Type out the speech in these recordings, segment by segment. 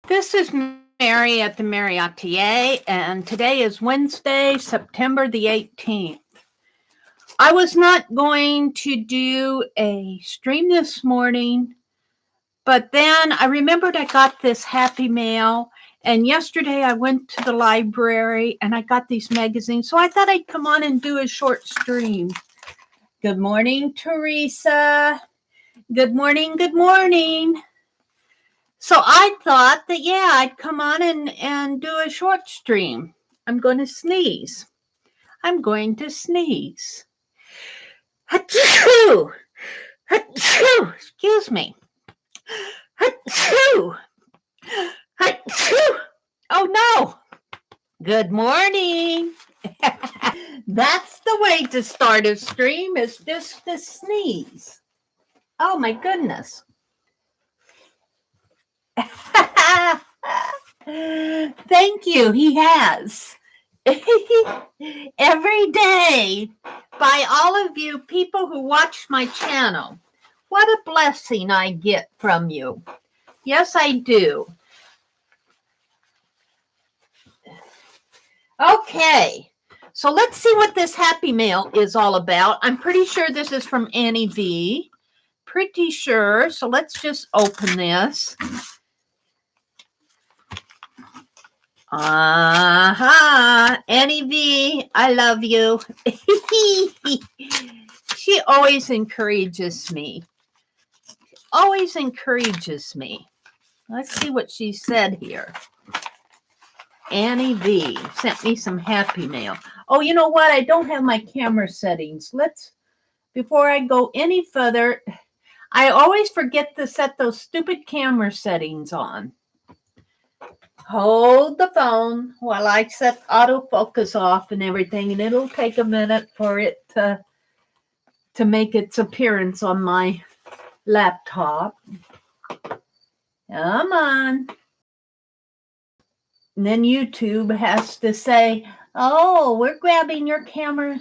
This is Mary at the.meri.atelier, and today is Wednesday, September the 18th. I was not going to do a stream this morning, but then I remembered I got this happy mail, and yesterday I went to the library and I got these magazines, so I thought I'd come on and do a short stream. Good morning, Teresa. Good morning, good morning. So I thought that, I'd come on and do a short stream. I'm going to sneeze. I'm going to sneeze. Achoo! Achoo! Excuse me. Achoo! Achoo! Oh, no. Good morning. That's the way to start a stream, is just to sneeze. Oh, my goodness. Thank you. He has. Every day, by all of you people who watch my channel. What a blessing I get from you. Yes, I do. Okay, so let's see what this happy mail is all about. I'm pretty sure this is from Annie V. Pretty sure. So let's just open this. Annie V, I love you. She always encourages me. Always encourages me. Let's see what she said here. Annie V sent me some happy mail. Oh, you know what? I don't have my camera settings. Before I go any further, I always forget to set those stupid camera settings on. Hold the phone while I set autofocus off and everything, and it'll take a minute for it to make its appearance on my laptop. Come on. And then YouTube has to say, oh, we're grabbing your camera.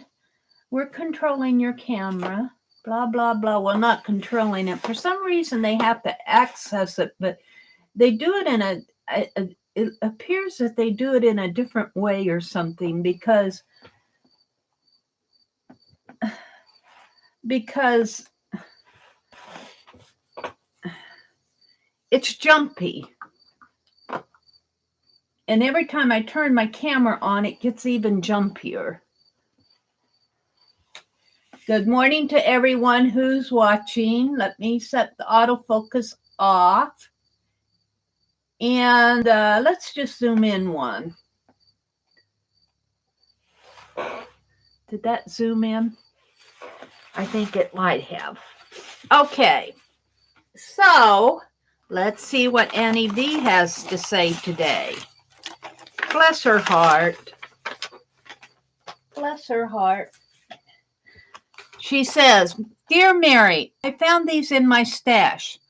We're controlling your camera. Blah, blah, blah. Well, not controlling it. For some reason, they have to access it, but they do it in it appears that they do it in a different way or something because it's jumpy. And every time I turn my camera on, it gets even jumpier. Good morning to everyone who's watching. Let me set the autofocus off. And let's just zoom in one. Did that zoom in? I think it might have. Okay. So let's see what Annie V has to say today. Bless her heart. Bless her heart. She says, Dear Mary, I found these in my stash.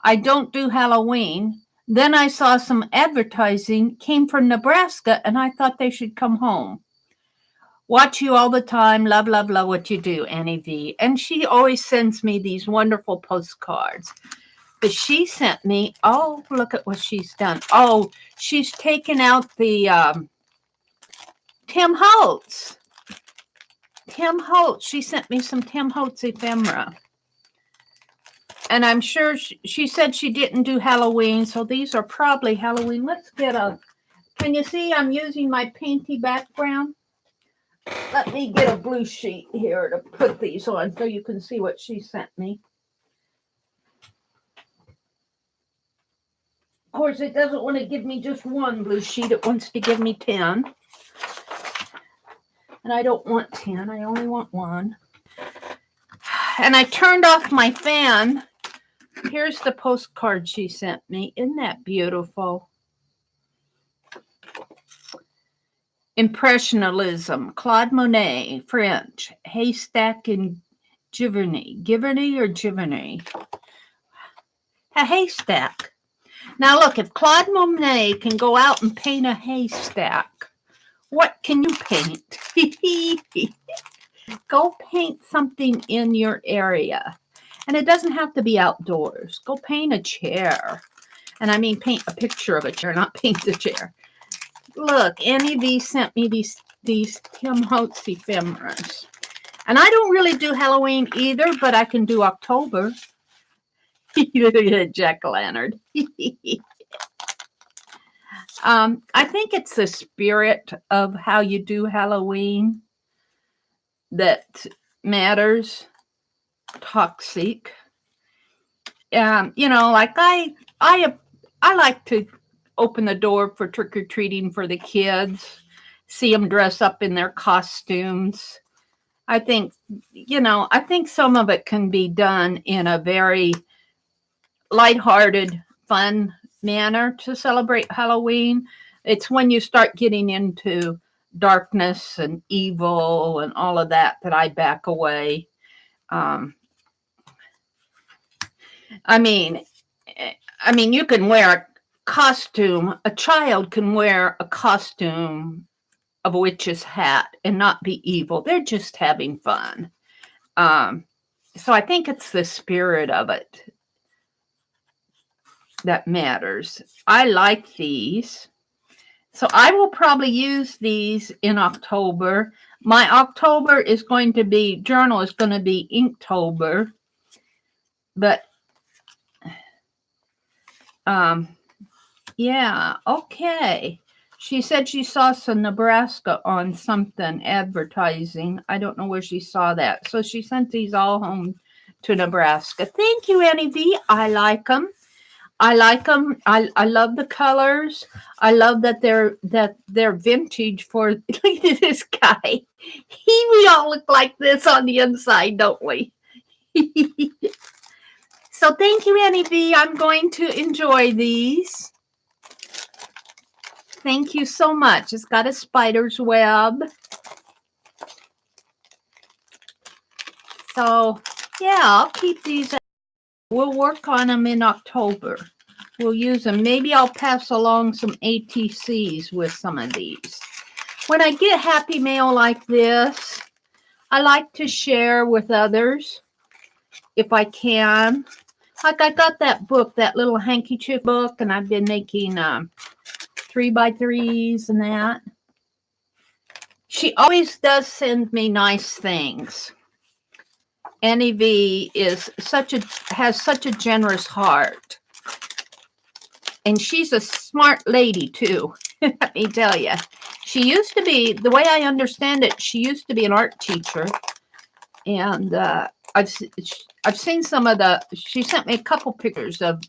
I don't do Halloween. Then I saw some advertising came from Nebraska, and I thought they should come home. Watch you all the time. Love, love, love what you do, Annie V. And she always sends me these wonderful postcards. But she sent me, oh, look at what she's done. Oh, she's taken out the Tim Holtz. Tim Holtz. She sent me some Tim Holtz ephemera. And I'm sure she said she didn't do Halloween, so these are probably Halloween. Let's get can you see I'm using my painty background? Let me get a blue sheet here to put these on so you can see what she sent me. Of course, it doesn't want to give me just one blue sheet. It wants to give me 10. And I don't want 10. I only want one. And I turned off my fan. Here's the postcard she sent me. Isn't that beautiful? Impressionism, Claude Monet, French, haystack in Giverny. Giverny or Giverny? A haystack. Now look, if Claude Monet can go out and paint a haystack, what can you paint? Go paint something in your area. And it doesn't have to be outdoors. Go paint a chair. And I mean paint a picture of a chair, not paint the chair. Look, Annie V sent me these Kim Holtz ephemeras. And I don't really do Halloween either, but I can do October. Jack-o'-lantern. I think it's the spirit of how you do Halloween that matters. Toxic. You know, like I like to open the door for trick-or-treating for the kids, see them dress up in their costumes. I think, you know, I think some of it can be done in a very lighthearted, fun manner to celebrate Halloween. It's when you start getting into darkness and evil and all of that I back away. I mean, you can wear a costume. A child can wear a costume of a witch's hat and not be evil. They're just having fun. So I think it's the spirit of it that matters. I like these. So I will probably use these in October. My October is going to be, journal is going to be Inktober. But, yeah, okay. She said she saw some Nebraska on something advertising. I don't know where she saw that. So she sent these all home to Nebraska. Thank you, Annie V. I like them. I like them. I love the colors. I love that they're vintage. For look at this guy. We all look like this on the inside, don't we? So thank you, Annie V. I'm going to enjoy these. Thank you so much. It's got a spider's web. So yeah, I'll keep these. We'll work on them in October. We'll use them. Maybe I'll pass along some ATCs with some of these. When I get happy mail like this, I like to share with others if I can. Like I got that book, that little handkerchief book, and I've been making 3x3s and that. She always does send me nice things. Annie V has such a generous heart. And she's a smart lady, too. Let me tell you. She used to be, the way I understand it, she used to be an art teacher. And I've seen some of she sent me a couple pictures of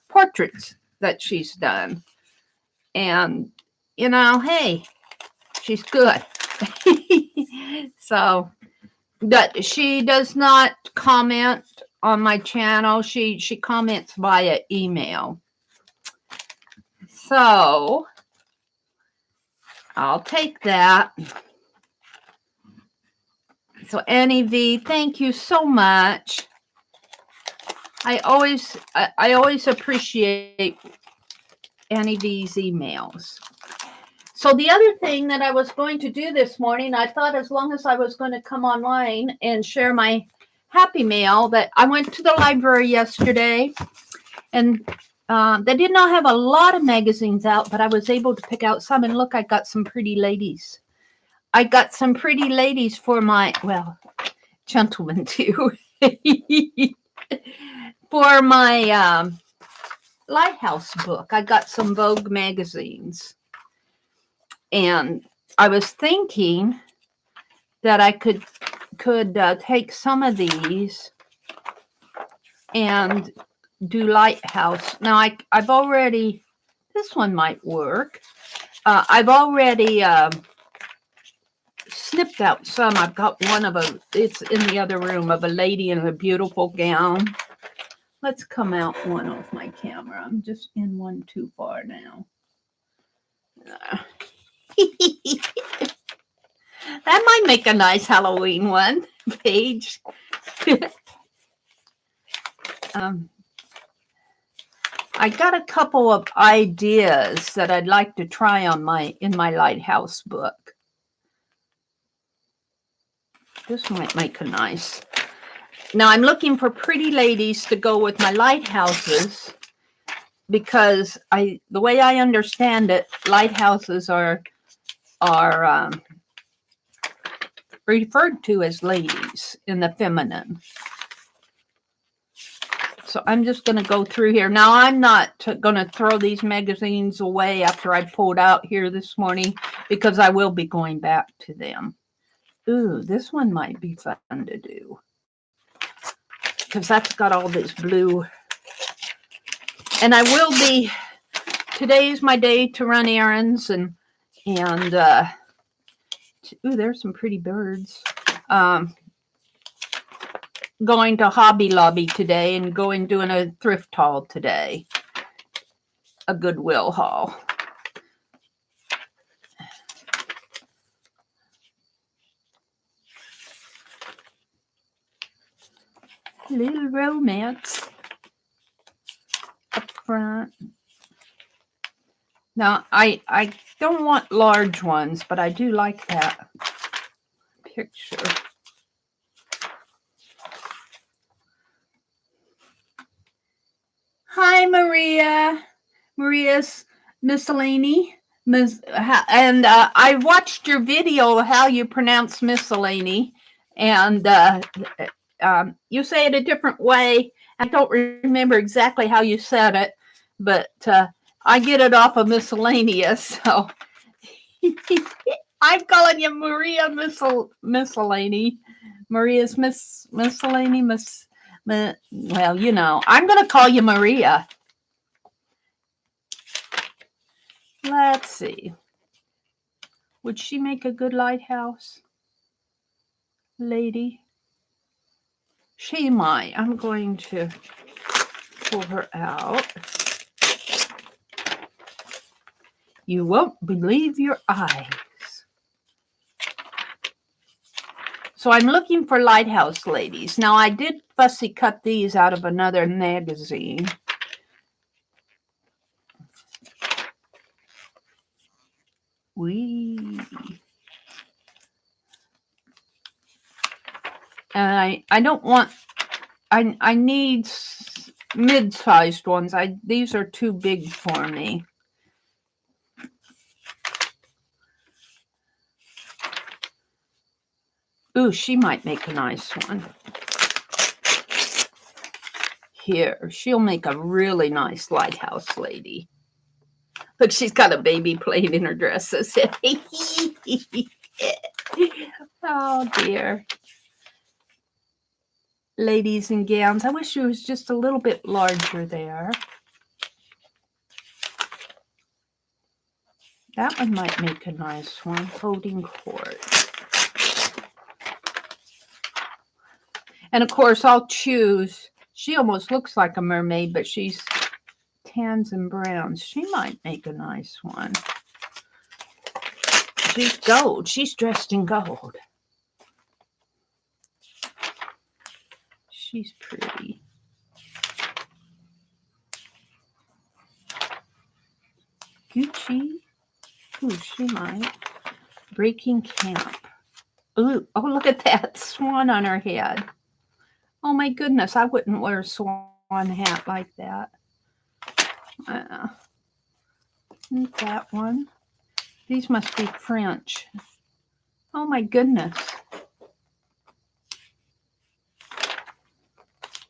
portraits that she's done. And, you know, hey, she's good. So, but she does not comment on my channel. She comments via email. So I'll take that. So Annie V, thank you so much. I always appreciate Annie V's emails. So the other thing that I was going to do this morning, I thought as long as I was going to come online and share my happy mail, that I went to the library yesterday, and they did not have a lot of magazines out, but I was able to pick out some. And look, I got some pretty ladies. I got some pretty ladies for my, well, gentlemen too, for my Lighthouse book. I got some Vogue magazines. And I was thinking that I could take some of these and do Lighthouse. Now I've already, this one might work. I've already snipped out some. I've got one of it's in the other room, of a lady in a beautiful gown. Let's come out one off my camera. I'm just in one too far now. That might make a nice Halloween one page. I got a couple of ideas that I'd like to try on in my Lighthouse book. This might make a nice. Now I'm looking for pretty ladies to go with my lighthouses. because the way I understand it, lighthouses are referred to as ladies in the feminine. So I'm just going to go through here. Now, I'm not going to throw these magazines away after I pulled out here this morning, because I will be going back to them. Ooh, this one might be fun to do, because that's got all this blue. And I will be, today's my day to run errands and ooh, there's some pretty birds. Going to Hobby Lobby today and doing a thrift haul today. A Goodwill haul. Little romance up front. Now, I don't want large ones, but I do like that picture. Hi, Maria. Maria's Miscellany. And I watched your video how you pronounce miscellany, and you say it a different way. I don't remember exactly how you said it, but I get it off of miscellaneous. So I'm calling you Maria Miscellany. Maria's Miscellany. Well, you know, I'm going to call you Maria. Let's see. Would she make a good lighthouse lady? She might. I'm going to pull her out. You won't believe your eyes. So I'm looking for lighthouse ladies. Now, I did fussy cut these out of another magazine. And I don't want, I need mid-sized ones. These are too big for me. Ooh, she might make a nice one. Here, she'll make a really nice lighthouse lady. Look, she's got a baby playing in her dresses. Oh, dear. Ladies in gowns. I wish she was just a little bit larger there. That one might make a nice one. Holding court. And, of course, I'll choose. She almost looks like a mermaid, but she's tans and browns. She might make a nice one. She's gold. She's dressed in gold. She's pretty. Gucci. Ooh, she might. Breaking camp. Ooh, oh, look at that swan on her head. Oh, my goodness. I wouldn't wear a swan hat like that. That one. These must be French. Oh, my goodness.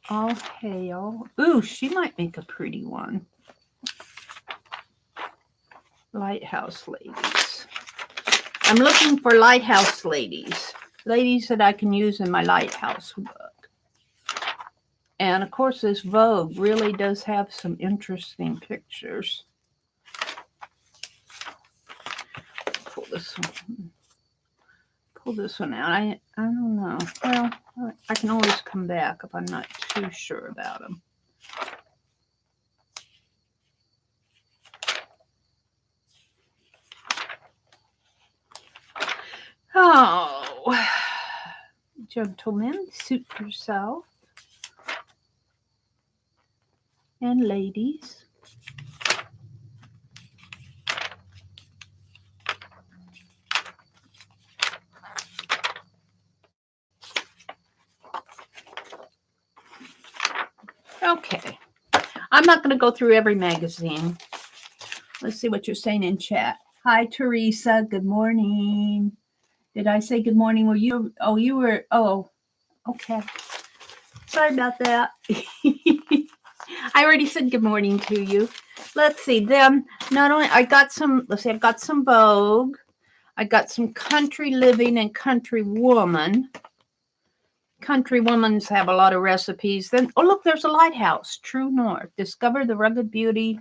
All hail. Ooh, she might make a pretty one. Lighthouse ladies. I'm looking for lighthouse ladies. Ladies that I can use in my lighthouse book. And, of course, this Vogue really does have some interesting pictures. Pull this one out. I don't know. Well, I can always come back if I'm not too sure about them. Oh, gentlemen, suit yourself. And ladies. Okay. I'm not going to go through every magazine. Let's see what you're saying in chat. Hi, Teresa. Good morning. Did I say good morning? Were you? Oh, you were. Oh, okay. Sorry about that. I already said good morning to you. Let's see. Then not only I got some. Let's see. I've got some Vogue. I got some Country Living and Country Woman. Country Womans have a lot of recipes. Then, oh look, there's a lighthouse. True North. Discover the rugged beauty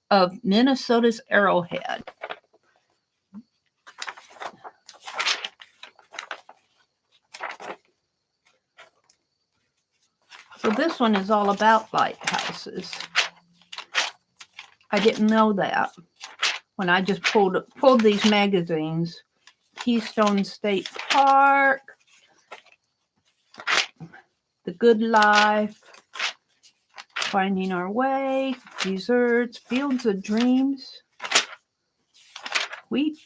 of Minnesota's Arrowhead. So this one is all about lighthouses. I didn't know that when I just pulled these magazines. Keystone State Park, The Good Life, Finding Our Way, Deserts, Fields of Dreams, Wheat,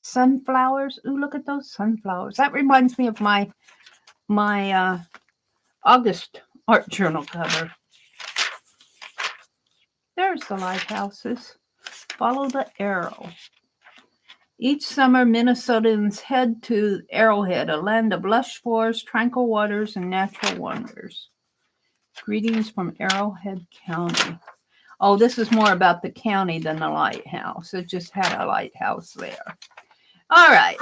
Sunflowers. Ooh, look at those sunflowers. That reminds me of my August art journal cover. There's the lighthouses. Follow the arrow. Each summer, Minnesotans head to Arrowhead, a land of lush forests, tranquil waters, and natural wonders. Greetings from Arrowhead County. Oh, this is more about the county than the lighthouse. It just had a lighthouse there. All right.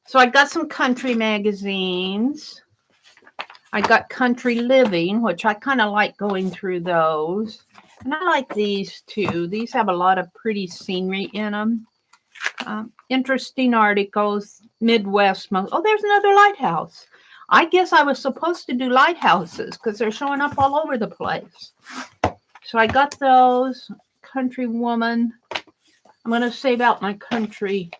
So I got some country magazines. I got Country Living, which I kind of like going through those. And I like these too. These have a lot of pretty scenery in them. Interesting articles. Midwest. Oh, there's another lighthouse. I guess I was supposed to do lighthouses because they're showing up all over the place. So I got those. Country Woman. I'm going to save out my Country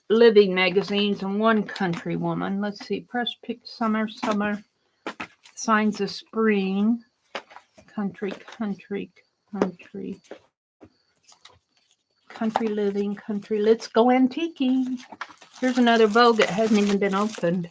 Living magazines and one Country Woman. Let's see. Press Pick Summer, Signs of Spring. Country Living, Country. Let's go antiquing. Here's another Vogue that hasn't even been opened.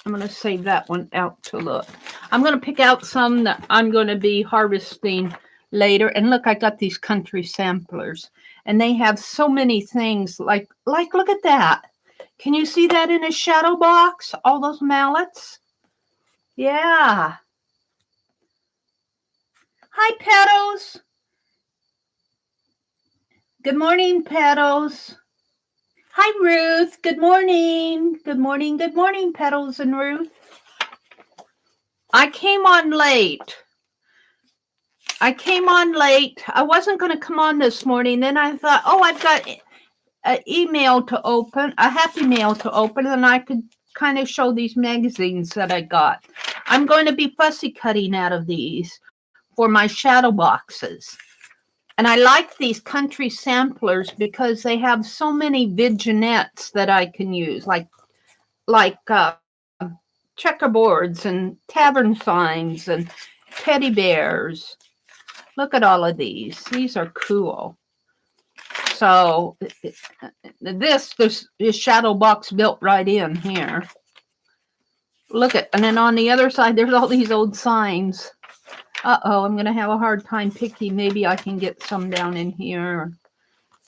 I'm going to save that one out to look. I'm going to pick out some that I'm going to be harvesting later. And look, I got these country samplers. And they have so many things like look at that. Can you see that in a shadow box? All those mallets? Yeah. Hi, Petals. Good morning, Petals. Hi, Ruth. Good morning. Good morning. Good morning, Petals and Ruth. I came on late. I wasn't going to come on this morning. Then I thought, oh, I've got an email to open, a happy mail to open, and I could kind of show these magazines that I got. I'm going to be fussy cutting out of these for my shadow boxes. And I like these country samplers because they have so many vignettes that I can use, like checkerboards and tavern signs and teddy bears. Look at all of these. These are cool. So this is shadow box built right in here. Look at, and then on the other side, there's all these old signs. Uh-oh, I'm going to have a hard time picking. Maybe I can get some down in here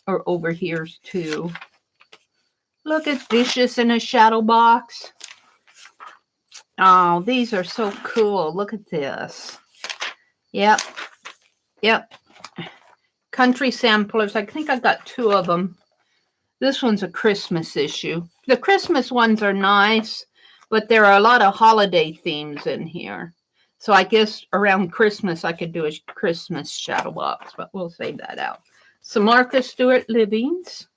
or over here too. Look at dishes in a shadow box. Oh, these are so cool. Look at this. Yep. Country samplers. I think I got 2 of them. This one's a Christmas issue. The Christmas ones are nice, but there are a lot of holiday themes in here. So I guess around Christmas I could do a Christmas shadow box, but we'll save that out. Some Martha Stewart Livings.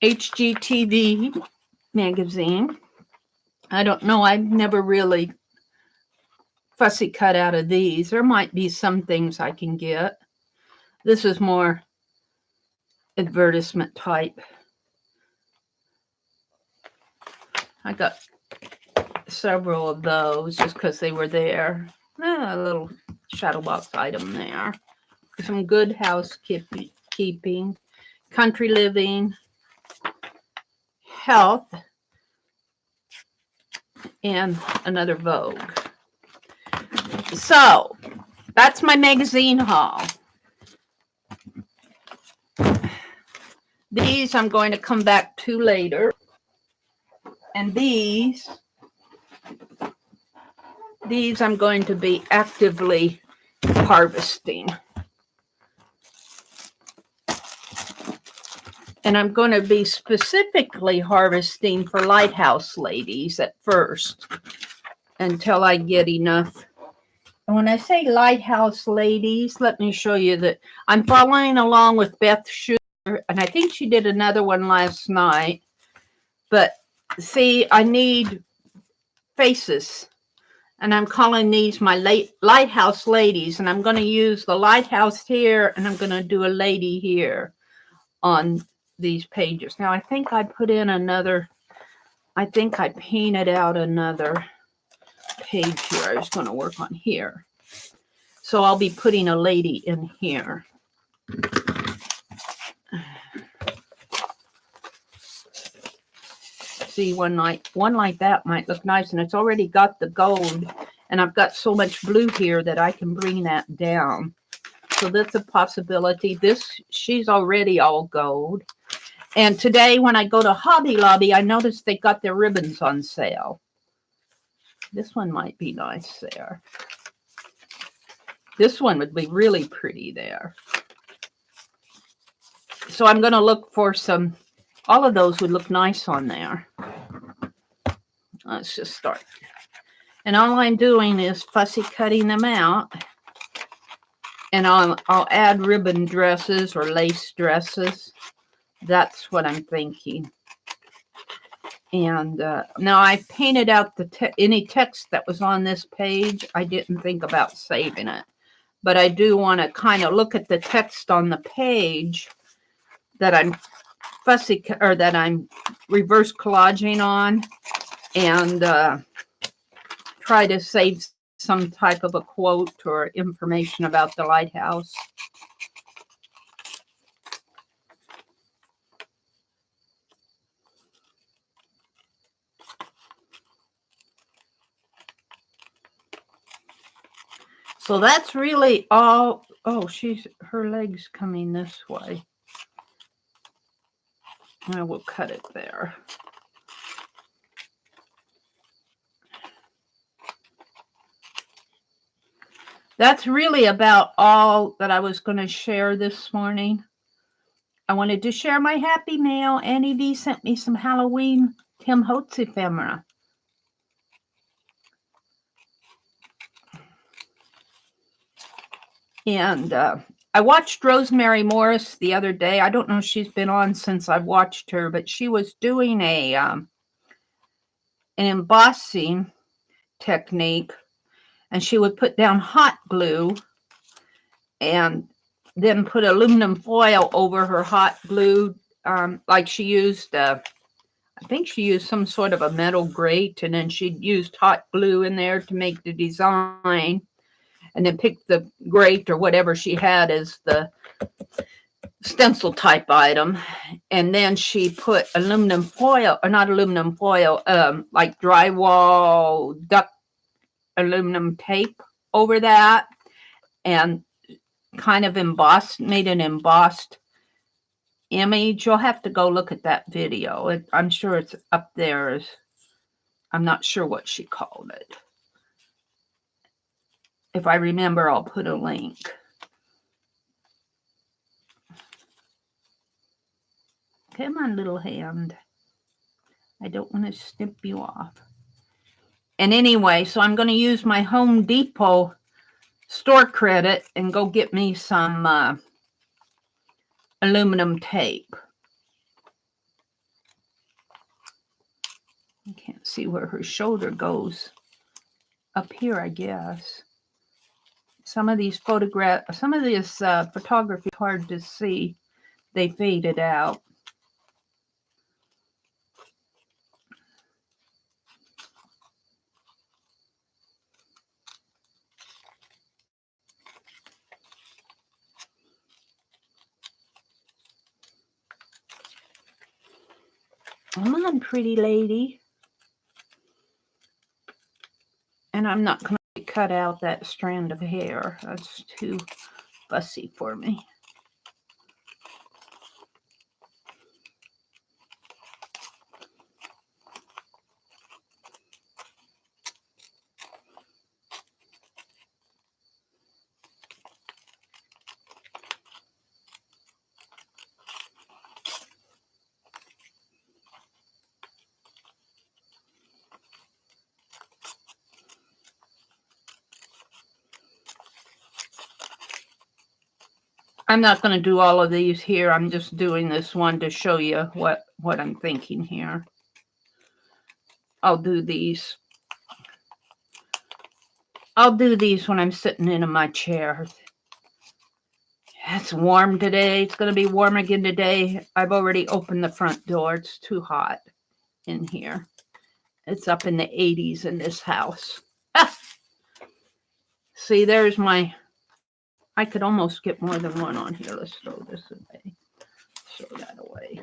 HGTV magazine. I don't know. I've never really fussy cut out of these. There might be some things I can get. This is more advertisement type. I got several of those just because they were there. A little shadow box item there. Some Good Housekeeping, Country Living, Health, and another Vogue. So that's my magazine haul. These I'm going to come back to later. And these I'm going to be actively harvesting. And I'm going to be specifically harvesting for Lighthouse ladies at first until I get enough. And when I say Lighthouse ladies, let me show you that I'm following along with Beth Schuler, and I think she did another one last night. But see, I need faces, and I'm calling these my Lighthouse ladies, and I'm going to use the lighthouse here, and I'm going to do a lady here on these pages. Now, I think I put in another, I think I painted out another page here. I was going to work on here. So I'll be putting a lady in here. See, one like that might look nice, and it's already got the gold, and I've got so much blue here that I can bring that down. So that's a possibility. This, she's already all gold. And today when I go to Hobby Lobby, I noticed they got their ribbons on sale. This one might be nice there. This one would be really pretty there. So I'm going to look for some, all of those would look nice on there. Let's just start. And all I'm doing is fussy cutting them out. And I'll add ribbon dresses or lace dresses. That's what I'm thinking. And now I painted out the any text that was on this page. I didn't think about saving it. But I do want to kind of look at the text on the page that I'm fussy, or that I'm reverse collaging on, and try to save some type of a quote or information about the lighthouse. So that's really all. Oh, her leg's coming this way. I will cut it there. That's really about all that I was going to share this morning. I wanted to share my happy mail. Annie V sent me some Halloween Tim Holtz ephemera. And I watched Rosemary Morris the other day. I don't know if she's been on since I've watched her, but she was doing an embossing technique, and she would put down hot glue and then put aluminum foil over her hot glue, like she used, I think she used some sort of a metal grate, and then she'd used hot glue in there to make the design, and then picked the grate or whatever she had as the stencil type item, and then she put aluminum foil, or not aluminum foil, like drywall duct aluminum tape over that, and kind of made an embossed image. You'll have to go look at that video. I'm sure it's up there. I'm not sure what she called it. If I remember, I'll put a link. Come on, little hand. I don't want to snip you off. And anyway, so I'm going to use my Home Depot store credit and go get me some aluminum tape. I can't see where her shoulder goes. Up here, I guess. Some of these photography is hard to see. They faded out. Come on, pretty lady. And I'm not going to cut out that strand of hair. That's too fussy for me. I'm not going to do all of these here. I'm just doing this one to show you what I'm thinking here. I'll do these. I'll do these when I'm sitting in my chair. It's warm today. It's going to be warm again today. I've already opened the front door. It's too hot in here. It's up in the 80s in this house. Ah! See, there's my... I could almost get more than one on here. Let's throw this away. Throw that away.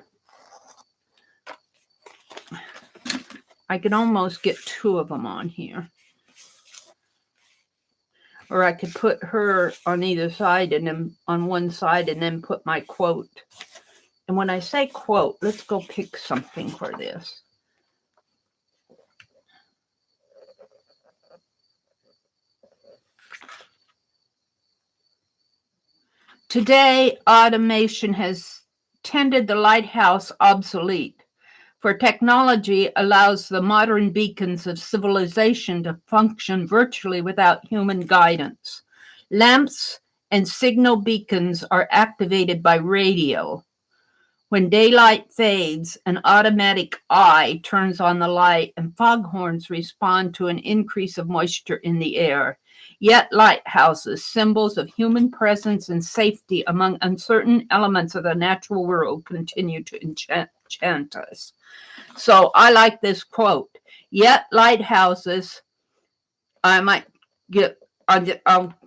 I could almost get two of them on here. Or I could put her on either side and then on one side and then put my quote. And when I say quote, let's go pick something for this. Today, automation has tendered the lighthouse obsolete, for technology allows the modern beacons of civilization to function virtually without human guidance. Lamps and signal beacons are activated by radio. When daylight fades, an automatic eye turns on the light and foghorns respond to an increase of moisture in the air. Yet lighthouses, symbols of human presence and safety among uncertain elements of the natural world, continue to enchant us. So I like this quote. Yet lighthouses, I'll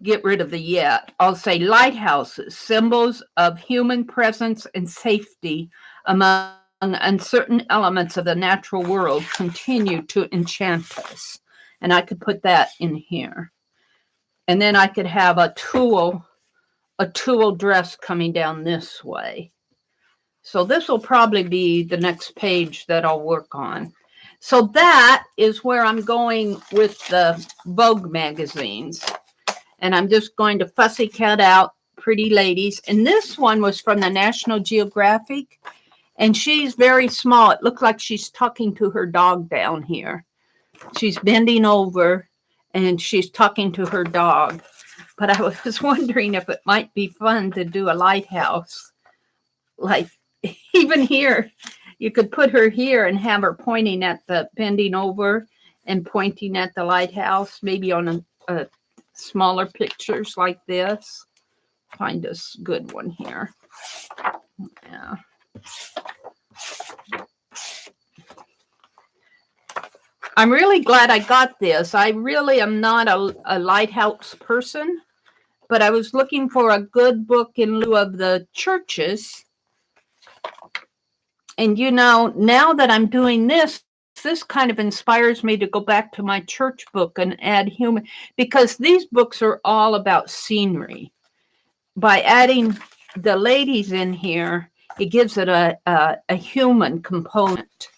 get rid of the yet. I'll say lighthouses, symbols of human presence and safety among uncertain elements of the natural world, continue to enchant us. And I could put that in here. And then I could have a tulle dress coming down this way. So this will probably be the next page that I'll work on. So that is where I'm going with the Vogue magazines. And I'm just going to fussy cut out pretty ladies. And this one was from the National Geographic. And she's very small. It looks like she's talking to her dog down here. She's bending over and she's talking to her dog. But I was wondering if it might be fun to do a lighthouse. Like even here, you could put her here and have her pointing at the bending over and pointing at the lighthouse, maybe on a smaller pictures like this. Find a good one here. Yeah. I'm really glad I got this. I really am not a lighthouse person, but I was looking for a good book in lieu of the churches. And you know, now that I'm doing this kind of inspires me to go back to my church book and add human, because these books are all about scenery. By adding the ladies in here, it gives it a human component.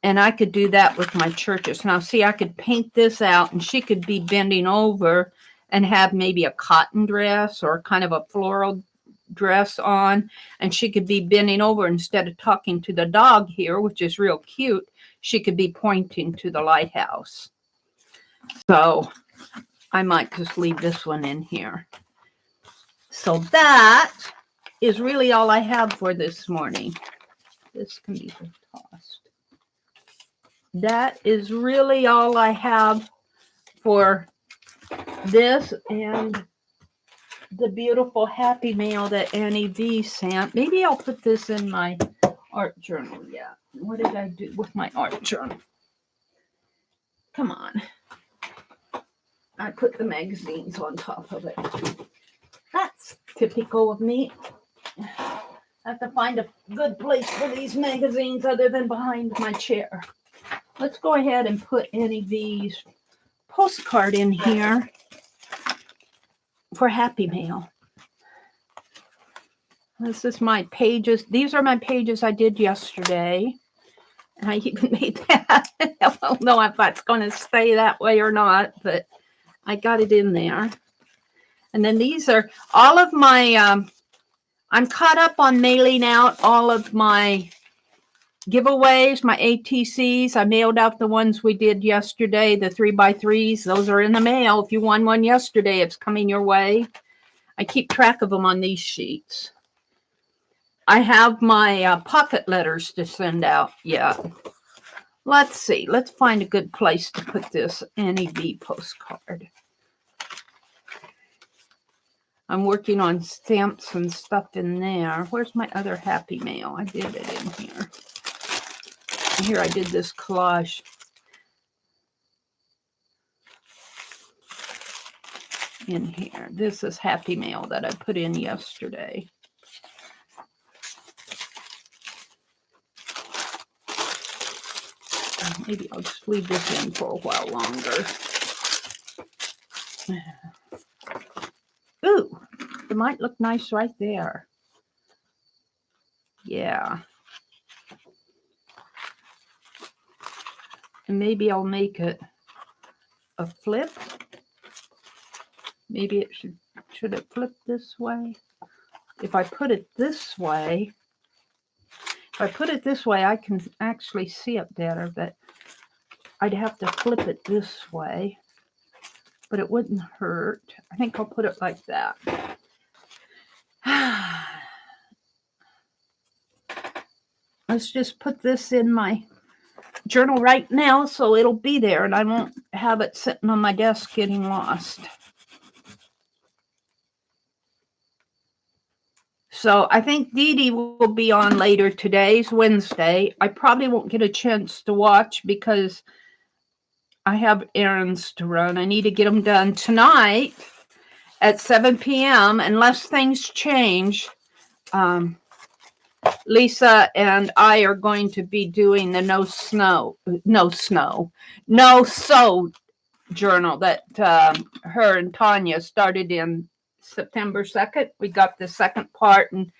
And I could do that with my churches. Now, see, I could paint this out and she could be bending over and have maybe a cotton dress or kind of a floral dress on. And she could be bending over instead of talking to the dog here, which is real cute. She could be pointing to the lighthouse. So I might just leave this one in here. So that is really all I have for this morning. This can be tossed. That is really all I have for this and the beautiful Happy Mail that Annie V sent. Maybe I'll put this in my art journal. Yeah. What did I do with my art journal? Come on. I put the magazines on top of it. That's typical of me. I have to find a good place for these magazines other than behind my chair. Let's go ahead and put Annie V's postcard in here for Happy Mail. This is my pages. These are my pages I did yesterday. And I even made that. I don't know if that's going to stay that way or not, but I got it in there. And then these are all of my, I'm caught up on mailing out all of my giveaways, my ATCs. I mailed out the ones we did yesterday, the 3x3s. Those are in the mail. If you won one yesterday, it's coming your way. I keep track of them on these sheets. I have my pocket letters to send out yet. Let's see. Let's find a good place to put this Annie B postcard. I'm working on stamps and stuff in there. Where's my other Happy Mail? I did it in here. Here I did this collage. In here. This is Happy Mail that I put in yesterday. Maybe I'll just leave this in for a while longer. Ooh, it might look nice right there. Yeah. And maybe I'll make it a flip. Maybe it should it flip this way? If I put it this way, I can actually see it better, but I'd have to flip it this way, but it wouldn't hurt. I think I'll put it like that. Let's just put this in my journal right now so it'll be there and I won't have it sitting on my desk getting lost. So I think Dee Dee will be on later. Today's Wednesday. I probably won't get a chance to watch because I have errands to run. I need to get them done tonight at 7 p.m. Unless things change. Lisa and I are going to be doing the no sew journal that her and Tanya started in September 2nd. We got the second part, and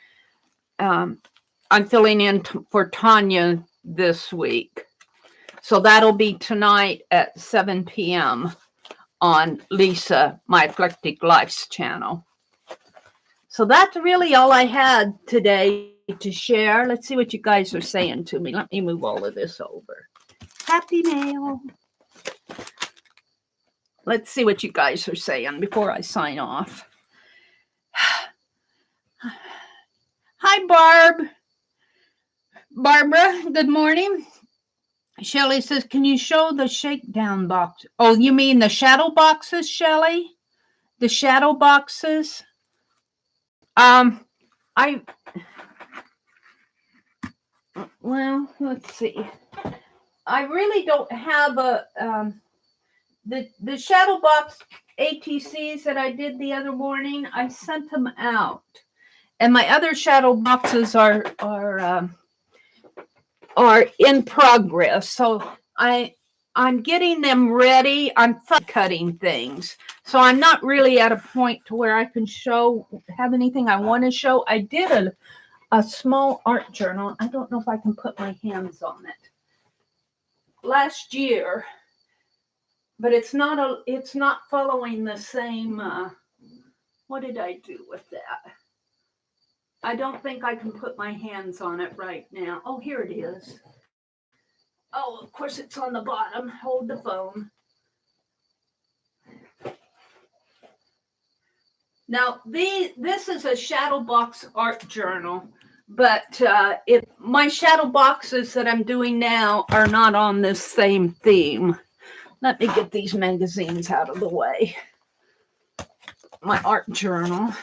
I'm filling in for Tanya this week. So that'll be tonight at 7 p.m. on Lisa, My Eclectic Life's channel. So that's really all I had today to share. Let's see what you guys are saying to me. Let me move all of this over. Happy Mail. Let's see what you guys are saying before I sign off. Hi, Barbara, good morning. Shelley says, can you show the shakedown box? Oh, you mean the shadow boxes, Shelley? The shadow boxes? Well, let's see. I really don't have a, the shadow box ATCs that I did the other morning, I sent them out. And my other shadow boxes are in progress. So I'm getting them ready. I'm cutting things. So I'm not really at a point to where I can have anything I want to show. I did a small art journal. I don't know if I can put my hands on it. Last year, but it's not following the same, what did I do with that? I don't think I can put my hands on it right now. Oh, here it is. Oh, of course it's on the bottom. Hold the phone. Now, this is a Shadowbox art journal, but my shadow boxes that I'm doing now are not on this same theme. Let me get these magazines out of the way. My art journal.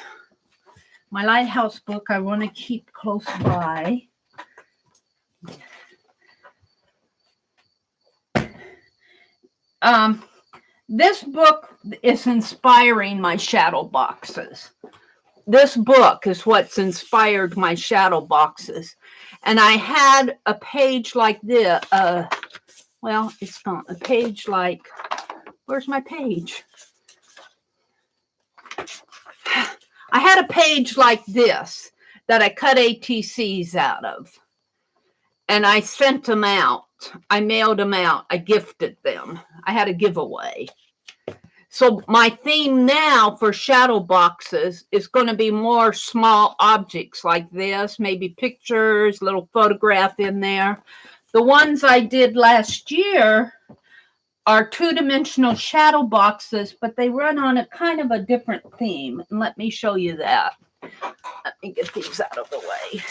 My Lighthouse book I want to keep close by. This book is inspiring my shadow boxes. This book is what's inspired my shadow boxes. And I had a page like this. Well, it's not a page like Where's my page? I had a page like this that I cut ATCs out of. And I sent them out. I mailed them out. I gifted them. I had a giveaway. So my theme now for shadow boxes is going to be more small objects like this, maybe pictures, little photograph in there. The ones I did last year are two-dimensional shadow boxes, but they run on a kind of a different theme. And let me show you that. Let me get these out of the way.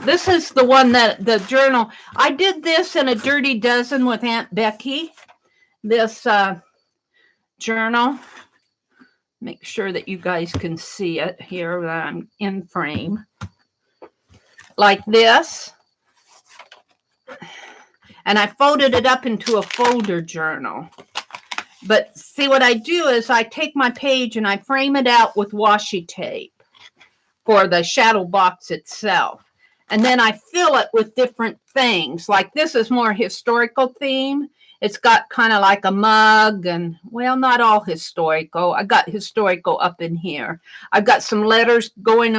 This is the one that the journal, I did this in a Dirty Dozen with Aunt Becky, this journal. Make sure that you guys can see it here that I'm in frame. Like this. And I folded it up into a folder journal. But see, what I do is I take my page and I frame it out with washi tape for the shadow box itself. And then I fill it with different things. Like this is more historical theme. It's got kind of like a mug and, well, not all historical. I got historical up in here. I've got some letters going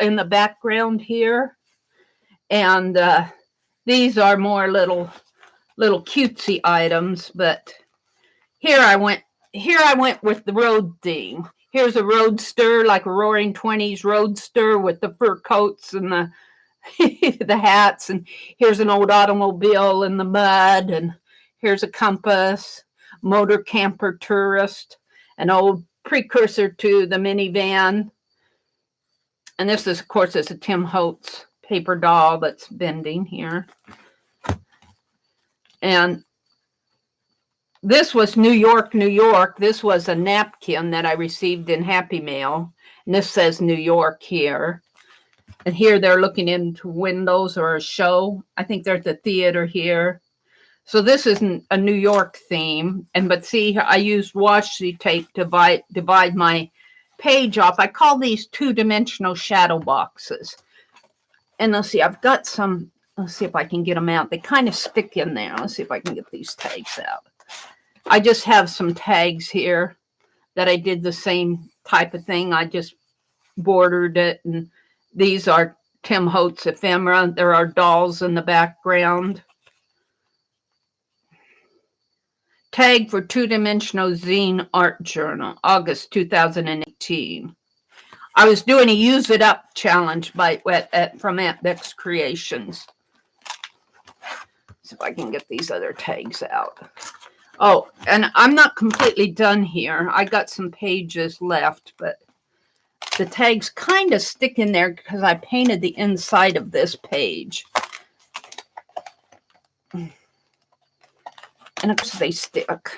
in the background here. And these are more little cutesy items. But here I went with the road theme. Here's a roadster, like a Roaring 20s roadster with the fur coats and the the hats, and here's an old automobile in the mud, and here's a compass, motor camper tourist, an old precursor to the minivan. And this is, of course, is a Tim Holtz paper doll that's bending here. And this was New York, New York. This was a napkin that I received in Happy Mail. And this says New York here. And here they're looking into windows or a show. I think they're at the theater here. So this isn't a New York theme. But see, I used washi tape to divide my page off. I call these two-dimensional shadow boxes. And let's see, I've got some, let's see if I can get them out. They kind of stick in there. Let's see if I can get these tags out. I just have some tags here that I did the same type of thing. I just bordered it, and these are Tim Holtz ephemera. There are dolls in the background. Tag for two-dimensional zine art journal, August 2018. I was doing a Use It Up challenge from Aunt Beck's Creations. See if I can get these other tags out. Oh, and I'm not completely done here. I got some pages left, but the tags kind of stick in there because I painted the inside of this page. And of course they stick.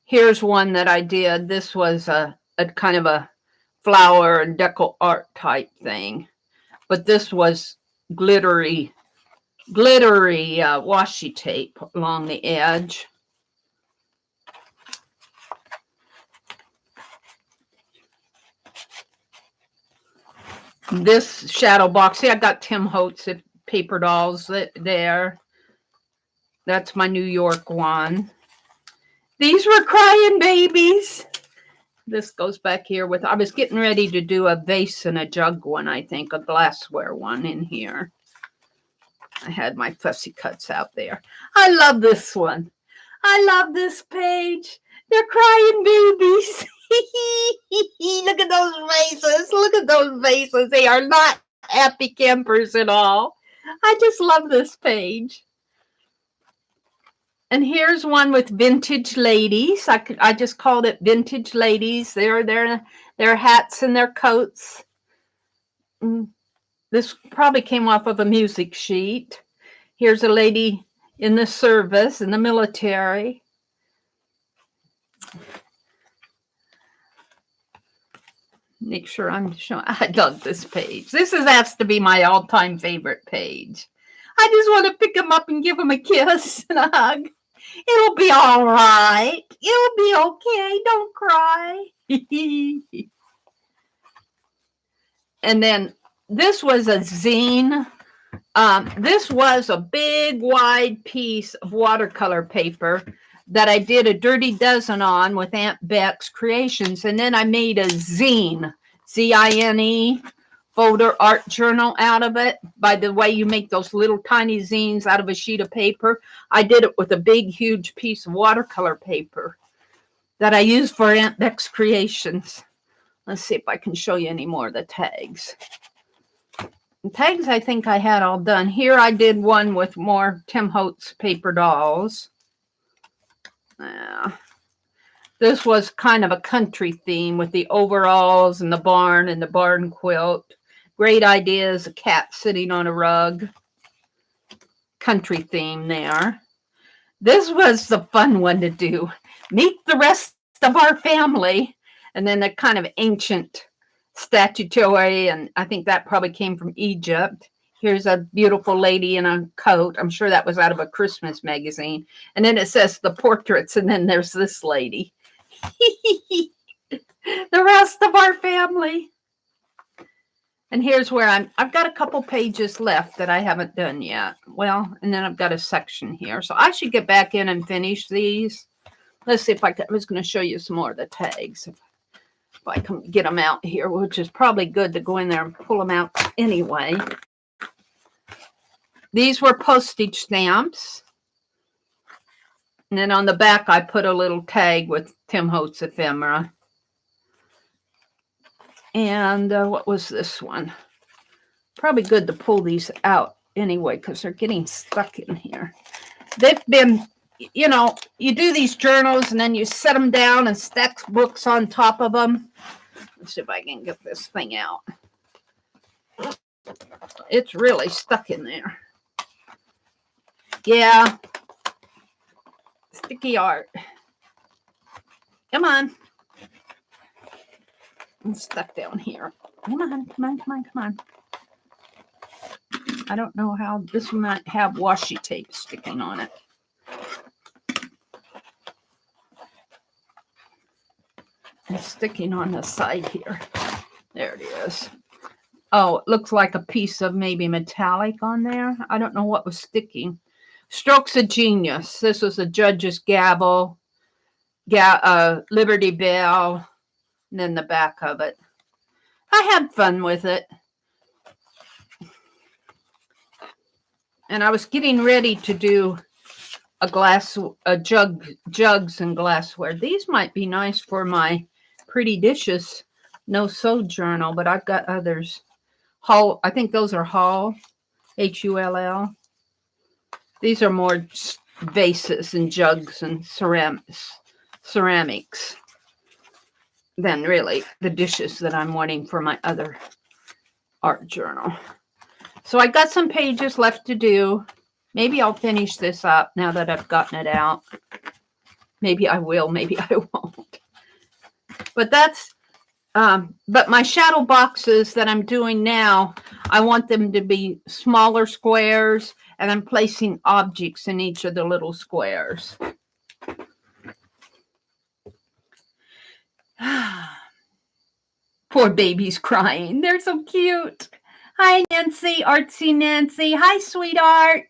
Here's one that I did. This was a kind of a flower and deco art type thing. But this was glittery washi tape along the edge. This shadow box, see, I got Tim Holtz paper dolls there. That's my New York one. These were crying babies. This goes back here with, I was getting ready to do a vase and a jug one, I think, a glassware one in here. I had my fussy cuts out there. I love this one. I love this page. They're crying babies. Look at those faces. Look at those faces. They are not happy campers at all. I just love this page. And here's one with vintage ladies. I just called it vintage ladies. Their hats and their coats. This probably came off of a music sheet. Here's a lady in the service, in the military. Make sure I'm showing. I love this page. This has to be my all-time favorite page. I just want to pick them up and give them a kiss and a hug. It'll be all right. It'll be okay. Don't cry. And then this was a zine. This was a big, wide piece of watercolor paper that I did a Dirty Dozen on with Aunt Beck's Creations. And then I made a zine, Z-I-N-E, folder art journal out of it. By the way, you make those little tiny zines out of a sheet of paper. I did it with a big, huge piece of watercolor paper that I used for Aunt Beck's Creations. Let's see if I can show you any more of the tags. The tags I think I had all done. Here I did one with more Tim Holtz paper dolls. This was kind of a country theme with the overalls and the barn quilt. Great ideas, a cat sitting on a rug. Country theme there. This was the fun one to do. Meet the rest of our family. And then a kind of ancient statuary, and I think that probably came from Egypt. Here's a beautiful lady in a coat. I'm sure that was out of a Christmas magazine. And then it says the portraits, and then there's this lady. The rest of our family. And here's where I've got a couple pages left that I haven't done yet. Well, and then I've got a section here. So I should get back in and finish these. Let's see if I was going to show you some more of the tags. If I can get them out here, which is probably good to go in there and pull them out anyway. These were postage stamps. And then on the back, I put a little tag with Tim Holtz ephemera. And what was this one? Probably good to pull these out anyway, because they're getting stuck in here. They've been, you know, you do these journals and then you set them down and stack books on top of them. Let's see if I can get this thing out. It's really stuck in there. Yeah. Sticky art. Come on. I'm stuck down here. Come on, come on, come on, come on. I don't know how this might have washi tape sticking on it. It's sticking on the side here. There it is. Oh, it looks like a piece of maybe metallic on there. I don't know what was sticking. Strokes of Genius. This was a judge's gavel, Liberty Bell, and then the back of it. I had fun with it. And I was getting ready to do jugs and glassware. These might be nice for my Pretty Dishes no-sew journal, but I've got others. Hull, I think those are Hull, Hull. These are more vases and jugs and ceramics than really the dishes that I'm wanting for my other art journal. So I got some pages left to do. Maybe I'll finish this up now that I've gotten it out. Maybe I will, maybe I won't. But that's, but my shadow boxes that I'm doing now, I want them to be smaller squares, and I'm placing objects in each of the little squares. Poor baby's crying. They're so cute. Hi, Nancy, Artsy Nancy. Hi, sweetheart.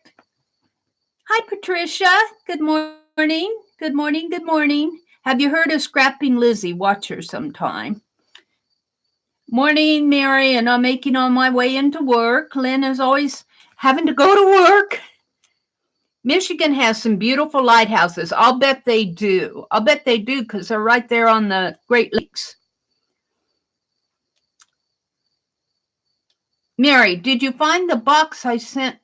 Hi, Patricia. Good morning. Good morning. Good morning. Have you heard of Scrapping Lizzie? Watch her sometime. Morning, Mary, and I'm making on my way into work. Lynn is always having to go to work. Michigan has some beautiful lighthouses. I'll bet they do. I'll bet they do because they're right there on the Great Lakes. Mary, did you find the box I sent?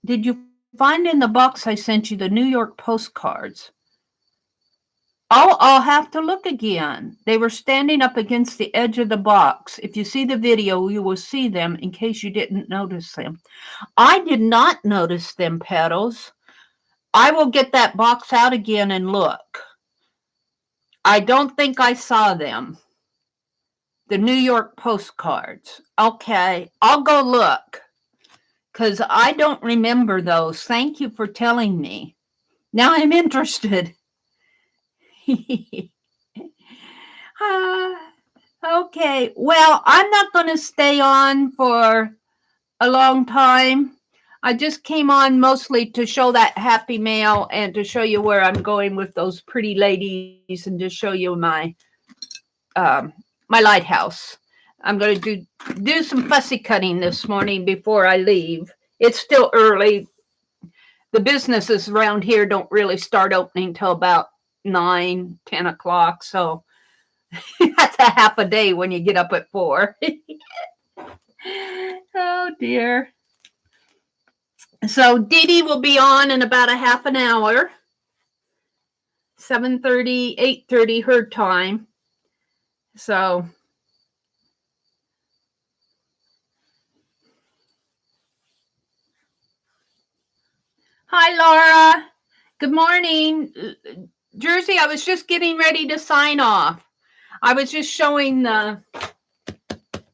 Did you find in the box I sent you the New York postcards? I'll have to look again. They were standing up against the edge of the box. If you see the video, you will see them in case you didn't notice them. I did not notice them, Petals. I will get that box out again and look. I don't think I saw them. The New York postcards. Okay, I'll go look because I don't remember those. Thank you for telling me. Now I'm interested. Okay, well, I'm not going to stay on for a long time. I just came on mostly to show that happy mail and to show you where I'm going with those pretty ladies and to show you my lighthouse. I'm going to do some fussy cutting this morning before I leave. It's still early. The businesses around here don't really start opening till about 9, 10 o'clock. So that's a half a day when you get up at 4. Oh dear. So Dee Dee will be on in about a half an hour. 7:30, 8:30 her time. So hi Laura. Good morning. Jersey, I was just getting ready to sign off. I was just showing the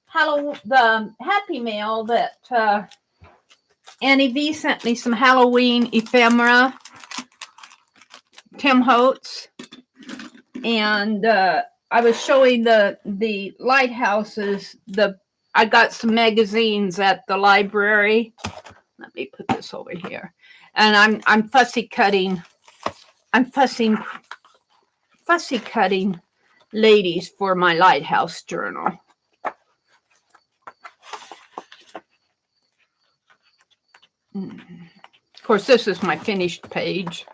Happy Mail that Annie V sent me some Halloween ephemera, Tim Holtz, and I was showing the lighthouses. I got some magazines at the library. Let me put this over here, and I'm fussy cutting. I'm fussy cutting ladies for my lighthouse journal. Of course, this is my finished page.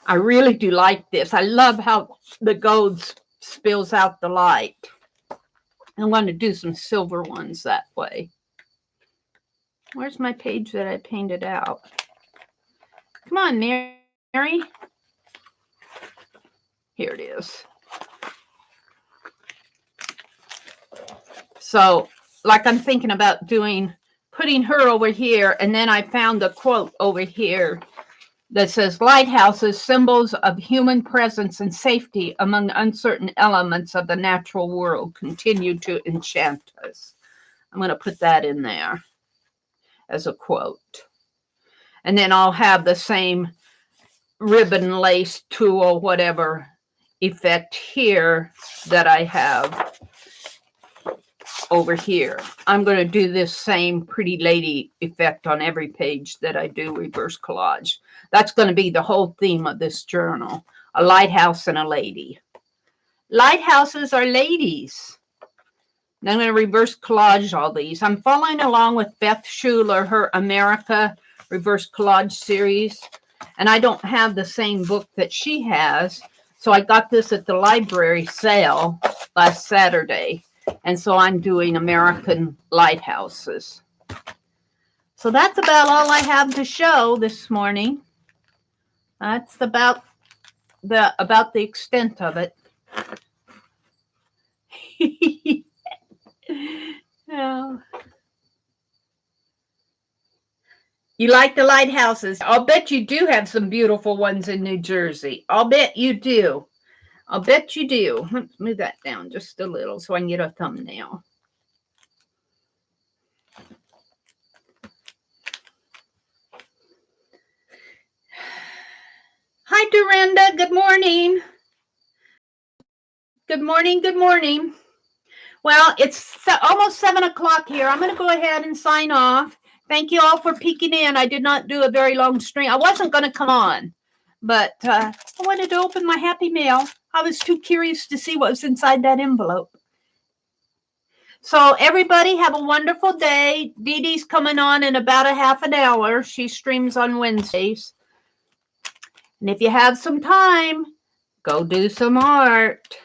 I really do like this. I love how the gold spills out the light. I want to do some silver ones that way. Where's my page that I painted out? Come on, Mary. Here it is. So, like I'm thinking about putting her over here, and then I found a quote over here that says, lighthouses, symbols of human presence and safety among uncertain elements of the natural world, continue to enchant us. I'm going to put that in there as a quote. And then I'll have the same ribbon lace tool, whatever effect here that I have over here. I'm going to do this same pretty lady effect on every page that I do reverse collage. That's going to be the whole theme of this journal. A lighthouse and a lady. Lighthouses are ladies. And I'm going to reverse collage all these. I'm following along with Beth Schuler, her America reverse collage series. And I don't have the same book that she has. So I got this at the library sale last Saturday. And so I'm doing American lighthouses. So that's about all I have to show this morning. That's about the extent of it. Oh. You like the lighthouses? I'll bet you do have some beautiful ones in New Jersey. I'll bet you do. I'll bet you do. Let's move that down just a little so I can get a thumbnail. Hi, Dorinda. Good morning. Good morning. Good morning. Well, it's almost 7 o'clock here. I'm going to go ahead and sign off. Thank you all for peeking in. I did not do a very long stream. I wasn't going to come on, but I wanted to open my Happy Mail. I was too curious to see what was inside that envelope. So everybody have a wonderful day. Dee Dee's coming on in about a half an hour. She streams on Wednesdays. And if you have some time, go do some art.